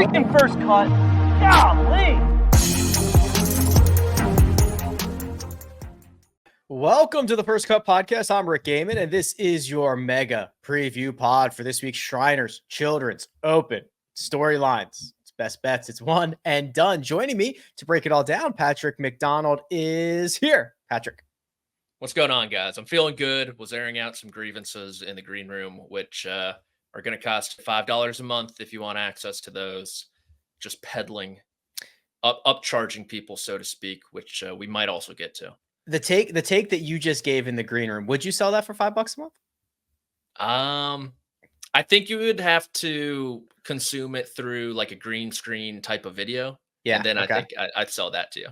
freaking first cut. Golly. Welcome to the First Cut Podcast. I'm Rick Gehman, and this is your mega preview pod for this week's Shriners Children's Open storylines. It's best bets. It's one and done. Joining me to break it all down, Patrick McDonald is here. Patrick. What's going on, guys? I'm feeling good. Was airing out some grievances in the green room, which are going to cost $5 a month if you want access to those. Just peddling, upcharging people, so to speak, which we might also get to. The take that you just gave in the green room, would you sell that for $5 a month? I think you would have to consume it through like a green screen type of video. Yeah. And then okay. I think I'd sell that to you.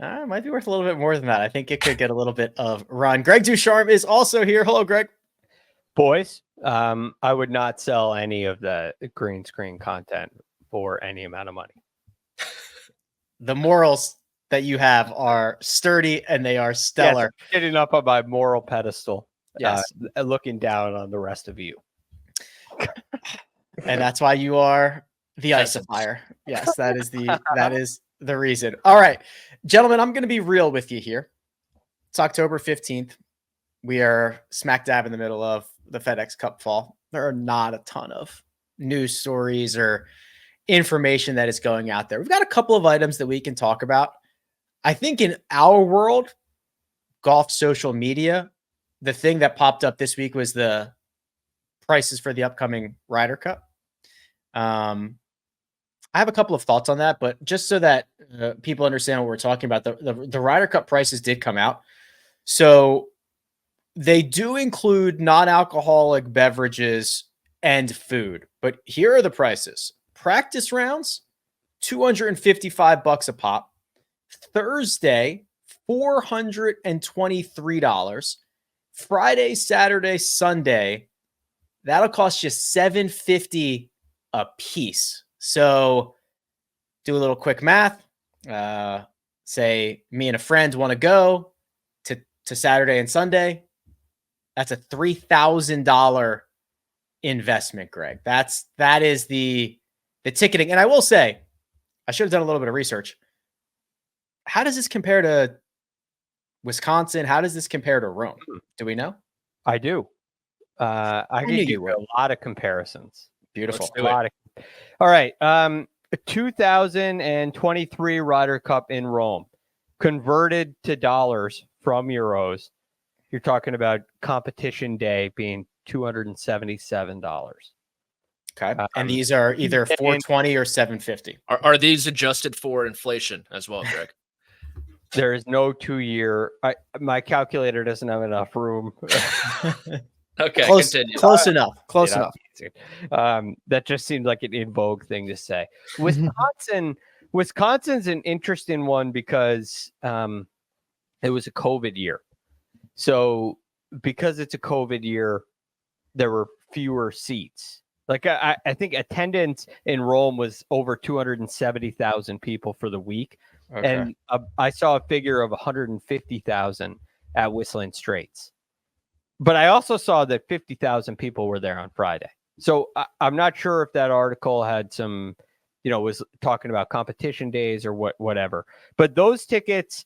It might be worth a little bit more than that. I think it could get a little bit of run. Greg DuCharme is also here. Hello, Greg. Boys, I would not sell any of the green screen content for any amount of money. The morals that you have are sturdy and they are stellar. Yes, getting up on my moral pedestal, yes, looking down on the rest of you. And that's why you are the icifier. Yes, that is the reason. All right, gentlemen, I'm going to be real with you here. It's October 15th. We are smack dab in the middle of the FedEx Cup fall. There are not a ton of news stories or information that is going out there. We've got a couple of items that we can talk about. I think in our world, golf social media, the thing that popped up this week was the prices for the upcoming Ryder Cup. I have a couple of thoughts on that, but just so that people understand what we're talking about, the Ryder Cup prices did come out. So they do include non-alcoholic beverages and food, but here are the prices. Practice rounds, $255 a pop. Thursday, $423. Friday, Saturday, Sunday, that'll cost you $750 a piece. So do a little quick math. Say me and a friend want to go to Saturday and Sunday. That's a $3,000 investment, Greg. That is the ticketing. And I will say, I should have done a little bit of research. How does this compare to Wisconsin? How does this compare to Rome? Do we know? I do. I can give you a lot of comparisons. Beautiful. All right. 2023 Ryder Cup in Rome, converted to dollars from euros. You're talking about competition day being $277. Okay. And these are either $420 or $750. Are these adjusted for inflation as well, Greg? There is no 2-year. My calculator doesn't have enough room. Okay, continue. Close enough. That just seems like an in vogue thing to say. Wisconsin's an interesting one because it was a COVID year. So because it's a COVID year, there were fewer seats. Like I think attendance in Rome was over 270,000 people for the week. Okay. And I saw a figure of 150,000 at Whistling Straits. But I also saw that 50,000 people were there on Friday. So I'm not sure if that article had some, was talking about competition days or whatever. But those tickets,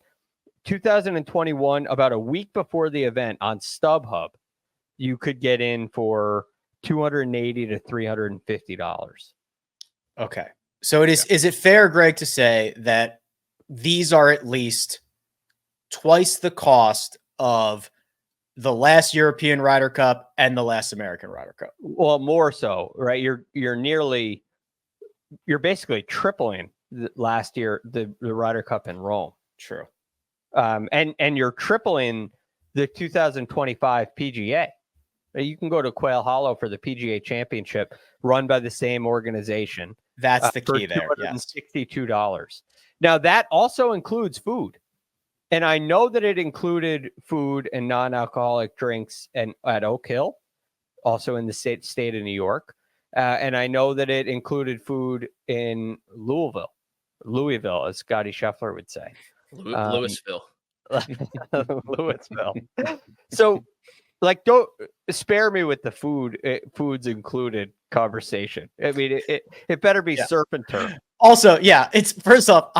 2021, about a week before the event on StubHub, you could get in for $280 to $350. Okay. So is it fair, Greg, to say that these are at least twice the cost of the last European Ryder Cup and the last American Ryder Cup? Well, more so, right? You're basically tripling last year the Ryder Cup in Rome. True. And you're tripling the 2025 PGA. You can go to Quail Hollow for the PGA Championship run by the same organization. That's the key there. $262. Now that also includes food. And I know that it included food and non-alcoholic drinks at Oak Hill, also in the state of New York. And I know that it included food in Louisville, as Scotty Scheffler would say. Louisville. Louisville. So like, don't spare me with the foods included conversation. I mean, it better be surf and turf. Also, yeah, it's first off,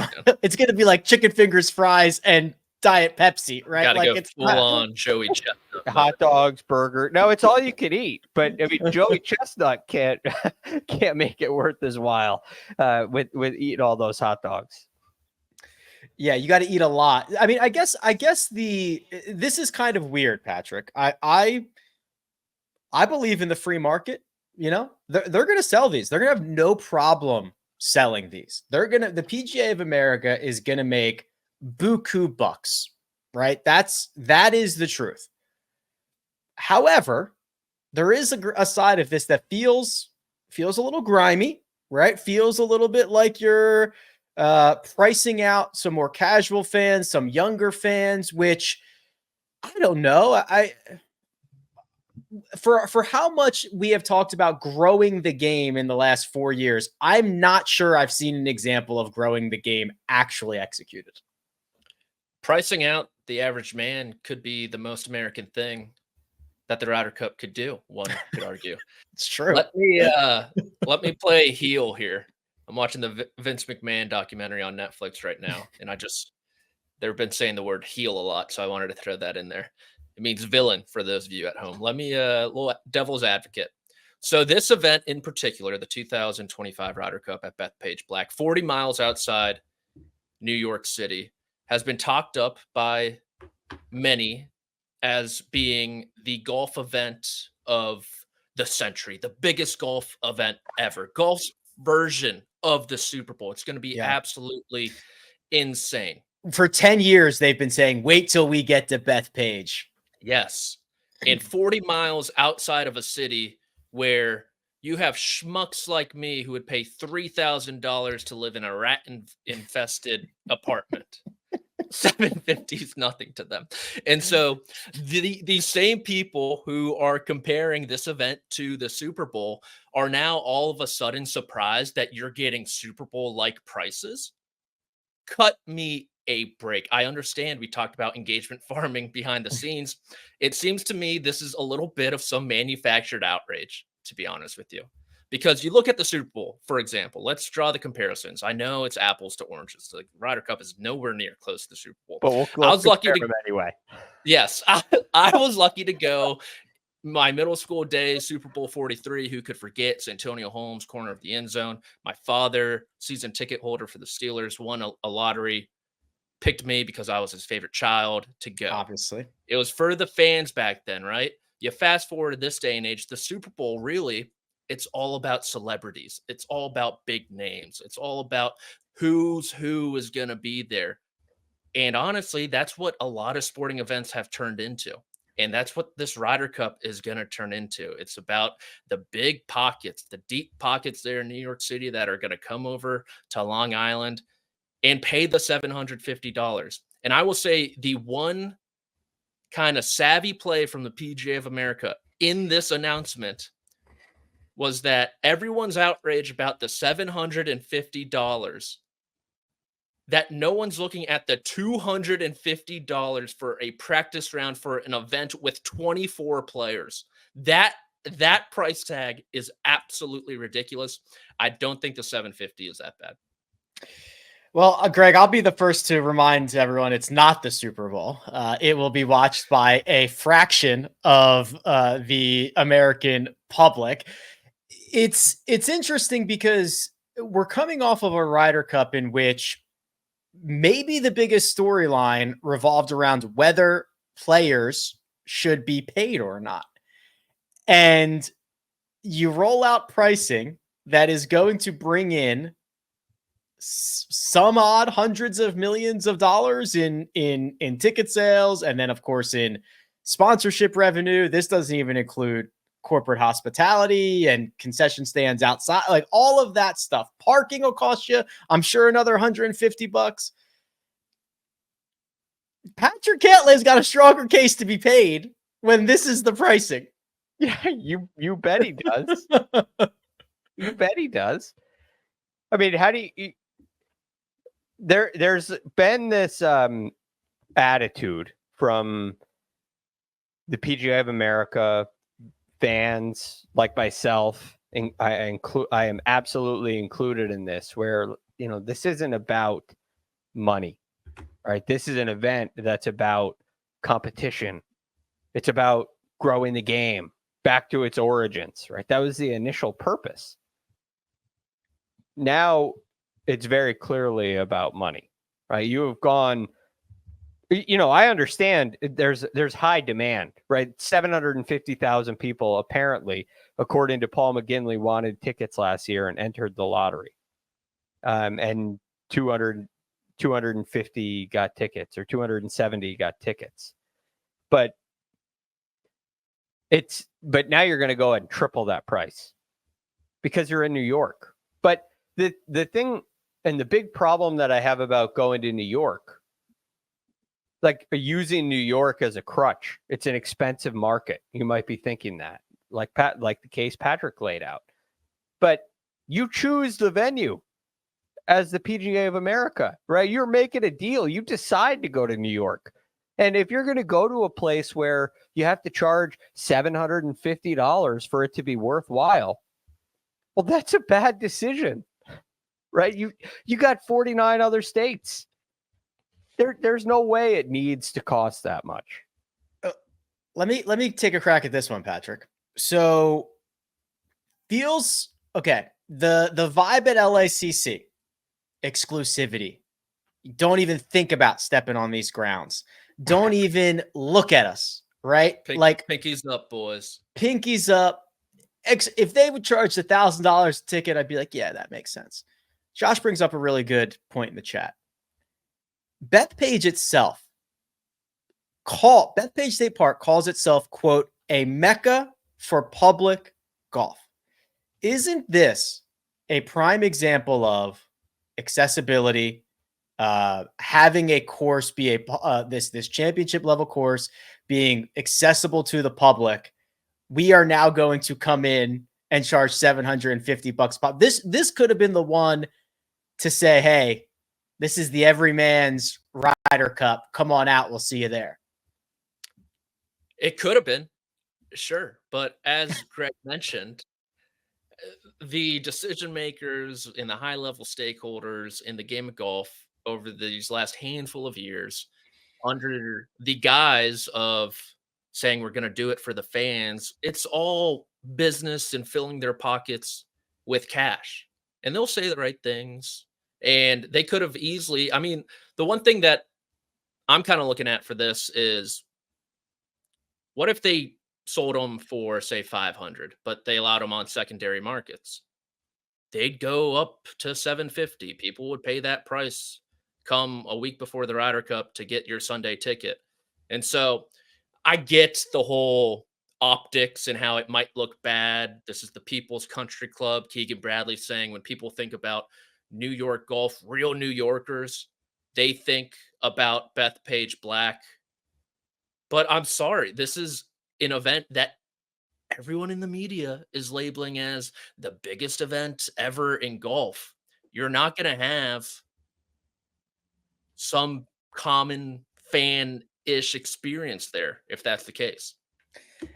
it's going to be like chicken fingers, fries, and Diet Pepsi, right? Gotta Like go it's full on Joey Chestnut. Hot dogs, burger. No, it's all you can eat. But I mean, Joey Chestnut can't make it worth his while with eating all those hot dogs. Yeah, you got to eat a lot. I mean, I guess this is kind of weird, Patrick. I believe in the free market. You know, they're going to sell these. They're going to have no problem selling these. The PGA of America is going to make buku bucks, right? That is the truth. However, there is a side of this that feels a little grimy, right? Feels a little bit like you're pricing out some more casual fans, some younger fans, which I don't know. For how much we have talked about growing the game in the last 4 years, I'm not sure I've seen an example of growing the game actually executed. Pricing out the average man could be the most American thing that the Ryder Cup could do. One could argue. It's true. Let me play heel here. I'm watching the Vince McMahon documentary on Netflix right now, and they've been saying the word heel a lot, so I wanted to throw that in there. It means villain for those of you at home. Let me little devil's advocate. So this event in particular, the 2025 Ryder Cup at Bethpage Black, 40 miles outside New York City, has been talked up by many as being the golf event of the century, the biggest golf event ever. Golf's version of the Super Bowl. It's going to be absolutely insane. For 10 years, they've been saying, wait till we get to Bethpage. Yes. And 40 miles outside of a city where you have schmucks like me who would pay $3,000 to live in a rat-infested apartment. $750 is nothing to them. And so these same people who are comparing this event to the Super Bowl are now all of a sudden surprised that you're getting Super Bowl-like prices. Cut me a break. I understand we talked about engagement farming behind the scenes. It seems to me this is a little bit of some manufactured outrage, to be honest with you. Because you look at the Super Bowl, for example, let's draw the comparisons. I know it's apples to oranges. The Ryder Cup is nowhere near close to the Super Bowl. But I was lucky to anyway. Yes, I was lucky to go my middle school days, Super Bowl 43. Who could forget Santonio Holmes, corner of the end zone? My father, season ticket holder for the Steelers, won a lottery, picked me because I was his favorite child to go. Obviously, it was for the fans back then, right? You fast forward to this day and age, the Super Bowl really. It's all about celebrities. It's all about big names. It's all about who is going to be there. And honestly, that's what a lot of sporting events have turned into. And that's what this Ryder Cup is going to turn into. It's about the big pockets, the deep pockets there in New York City that are going to come over to Long Island and pay the $750. And I will say the one kind of savvy play from the PGA of America in this announcement was that everyone's outraged about the $750, that no one's looking at the $250 for a practice round for an event with 24 players. That price tag is absolutely ridiculous. I don't think the $750 is that bad. Well, Greg, I'll be the first to remind everyone it's not the Super Bowl. It will be watched by a fraction of the American public. It's interesting because we're coming off of a Ryder Cup in which maybe the biggest storyline revolved around whether players should be paid or not. And you roll out pricing that is going to bring in some odd hundreds of millions of dollars in ticket sales. And then, of course, in sponsorship revenue. This doesn't even include corporate hospitality and concession stands outside, like all of that stuff. Parking will cost you, I'm sure, another $150. Patrick Cantlay's got a stronger case to be paid when this is the pricing. Yeah, you bet he does. You bet he does. I mean, how do you there's been this attitude from the PGA of America fans like myself, and I am absolutely included in this, where, you know, this isn't about money, right? This is an event that's about competition. It's about growing the game back to its origins, right? That was the initial purpose. Now it's very clearly about money, right? You have gone, you know, I understand there's high demand, right? 750,000 people apparently, according to Paul McGinley, wanted tickets last year and entered the lottery. And 250 got tickets, or 270 got tickets. But now you're going to go ahead and triple that price because you're in New York. But the thing and the big problem that I have about going to New York, like using New York as a crutch, it's an expensive market. You might be thinking that, like the case Patrick laid out. But you choose the venue as the PGA of America, right? You're making a deal. You decide to go to New York. And if you're going to go to a place where you have to charge $750 for it to be worthwhile, well, that's a bad decision, right? You got 49 other states. There's no way it needs to cost that much. Let me take a crack at this one, Patrick. So feels okay. The vibe at LACC, exclusivity. Don't even think about stepping on these grounds. Don't even look at us, right? Like pinkies up, boys. Pinkies up. If they would charge $1,000 a ticket, I'd be like, yeah, that makes sense. Josh brings up a really good point in the chat. Bethpage itself, Bethpage State Park calls itself, quote, a mecca for public golf. Isn't this a prime example of accessibility, having a course be this championship level course being accessible to the public? We are now going to come in and charge $750 pop. This could have been the one to say, hey, this is the everyman's Ryder Cup. Come on out. We'll see you there. It could have been, sure. But as Greg mentioned, the decision makers and the high level stakeholders in the game of golf over these last handful of years, under the guise of saying we're going to do it for the fans, it's all business and filling their pockets with cash. And they'll say the right things. And they could have easily, I mean, the one thing that I'm kind of looking at for this is, what if they sold them for, say, 500, but they allowed them on secondary markets? They'd go up to 750. People would pay that price come a week before the Ryder Cup to get your Sunday ticket. And so I get the whole optics and how it might look bad. This is the People's Country Club. Keegan Bradley saying when people think about New York golf, real New Yorkers, they think about Bethpage Black. But I'm sorry, this is an event that everyone in the media is labeling as the biggest event ever in golf. You're not going to have some common fan-ish experience there if that's the case.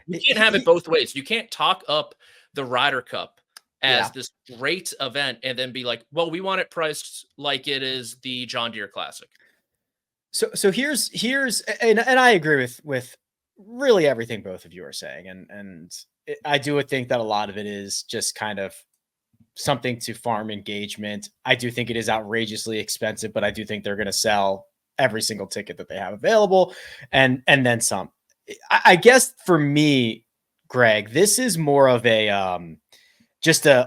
You can't have it both ways. You can't talk up the Ryder Cup as this great event and then be like, well, we want it priced like it is the John Deere Classic. So here's and I agree with really everything both of you are saying, and I do think that a lot of it is just kind of something to farm engagement. I do think it is outrageously expensive, but I do think they're going to sell every single ticket that they have available, and then some. I guess for me, Greg, this is more of a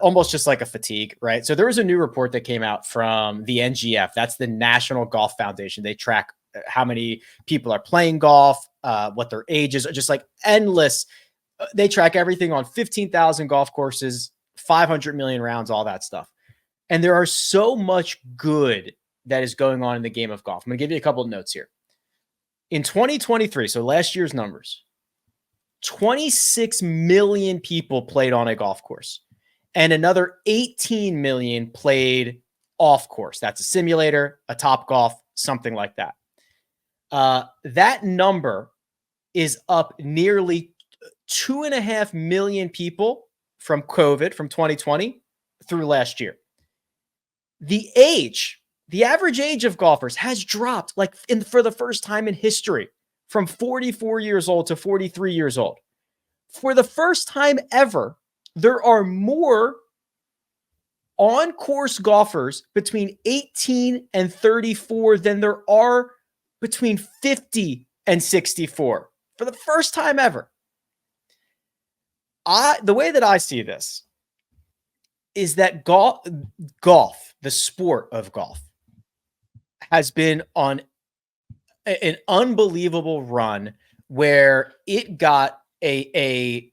almost just like a fatigue, right? So there was a new report that came out from the NGF. That's the National Golf Foundation. They track how many people are playing golf, what their age is, just like endless. They track everything on 15,000 golf courses, 500 million rounds, all that stuff. And there are so much good that is going on in the game of golf. I'm going to give you a couple of notes here. In 2023, so last year's numbers, 26 million people played on a golf course, and another 18 million played off course. That's a simulator, a Top Golf, something like that. That number is up nearly 2.5 million people from COVID from 2020 through last year. The average age of golfers has dropped for the first time in history from 44 years old to 43 years old. For the first time ever, there are more on-course golfers between 18 and 34 than there are between 50 and 64. For the first time ever. The way that I see this is that golf, the sport of golf, has been on an unbelievable run where it got a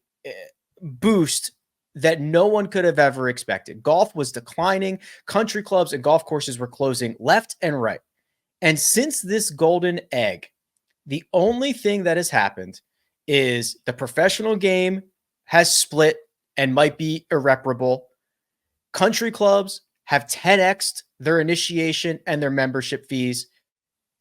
boost that no one could have ever expected. Golf was declining. Country clubs and golf courses were closing left and right. And since this golden egg, the only thing that has happened is the professional game has split and might be irreparable. Country clubs have 10x'd their initiation and their membership fees.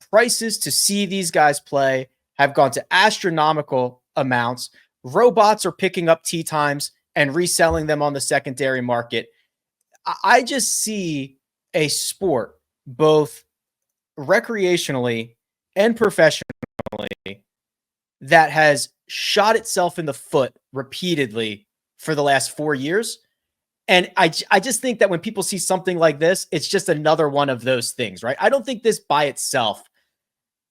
Prices to see these guys play have gone to astronomical amounts. Robots are picking up tee times and reselling them on the secondary market. I just see a sport, both recreationally and professionally, that has shot itself in the foot repeatedly for the last 4 years. And I just think that when people see something like this, it's just another one of those things, right? I don't think this by itself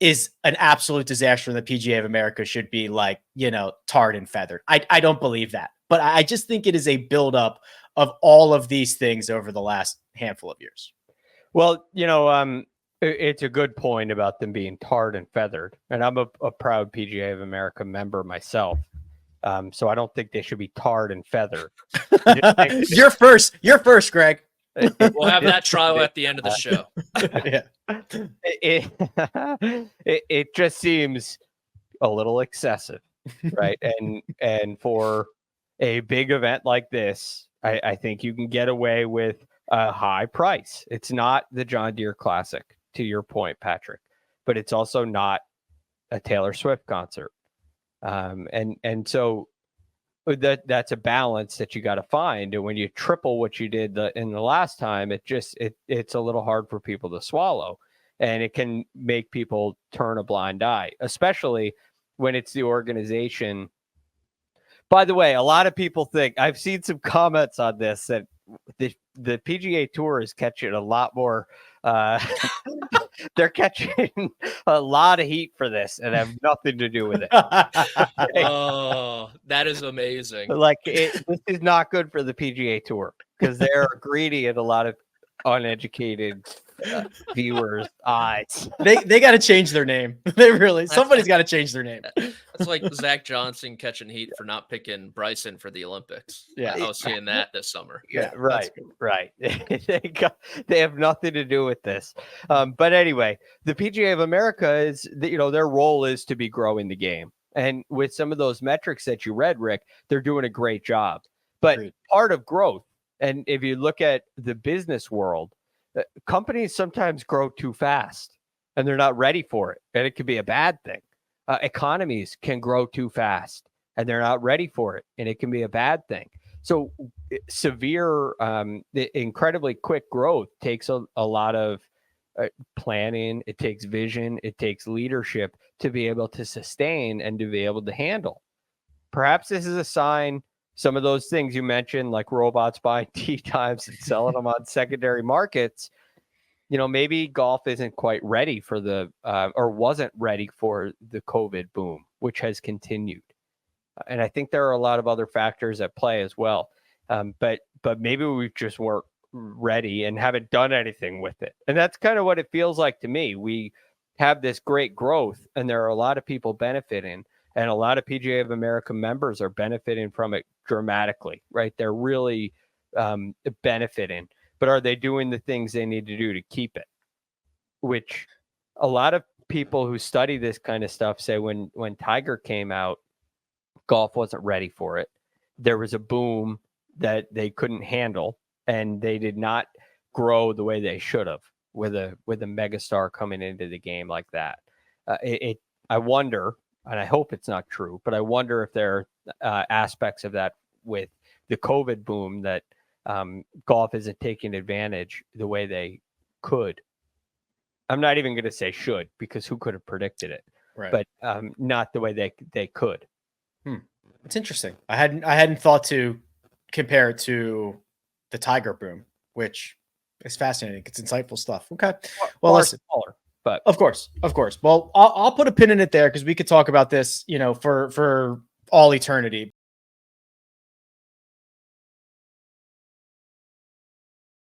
is an absolute disaster and the PGA of America should be tarred and feathered. I don't believe that. But I just think it is a buildup of all of these things over the last handful of years. Well, it's a good point about them being tarred and feathered. And I'm a proud PGA of America member myself. So I don't think they should be tarred and feathered. You're first, Greg. We'll have that trial at the end of the show. Yeah. It just seems a little excessive, right? And for a big event like this, I think you can get away with a high price. It's not the John Deere Classic, to your point, Patrick, but it's also not a Taylor Swift concert. And so that's a balance that you got to find. And when you triple what you did in the last time, it's a little hard for people to swallow, and it can make people turn a blind eye, especially when it's the organization. By the way, a lot of people think, I've seen some comments on this, that the PGA Tour is catching a lot more. They're catching a lot of heat for this and have nothing to do with it. Oh, that is amazing. This is not good for the PGA Tour because they're greedy and a lot of uneducated viewers' eyes. They got to change their name. Somebody's got to change their name. That's like Zach Johnson catching heat for not picking Bryson for the Olympics. Yeah, I was seeing that this summer. Yeah, right. They have nothing to do with this. But anyway, the PGA of America is, their role is to be growing the game. And with some of those metrics that you read, Rick, they're doing a great job. But part of growth, and if you look at the business world, companies sometimes grow too fast and they're not ready for it. And it could be a bad thing. Economies can grow too fast and they're not ready for it. And it can be a bad thing. So severe, incredibly quick growth takes a lot of planning. It takes vision. It takes leadership to be able to sustain and to be able to handle. Perhaps this is a sign. Some of those things you mentioned, like robots buying tee times and selling them on secondary markets, maybe golf isn't quite ready for or wasn't ready for the COVID boom, which has continued. And I think there are a lot of other factors at play as well. But maybe we just weren't ready and haven't done anything with it. And that's kind of what it feels like to me. We have this great growth and there are a lot of people benefiting. And a lot of PGA of America members are benefiting from it dramatically, right? They're really benefiting. But are they doing the things they need to do to keep it? Which a lot of people who study this kind of stuff say when Tiger came out, golf wasn't ready for it. There was a boom that they couldn't handle, and they did not grow the way they should have with a megastar coming into the game like that. I wonder. and I hope it's not true, but I wonder if there are aspects of that with the COVID boom that golf isn't taking advantage the way they could. I'm not even going to say should, because who could have predicted it? Right. But not the way they could. It's interesting. I hadn't thought to compare it to the Tiger boom, which is fascinating. It's insightful stuff. Okay. Well, Far listen. smaller, but Of course. Well, I'll put a pin in it there because we could talk about this, for all eternity.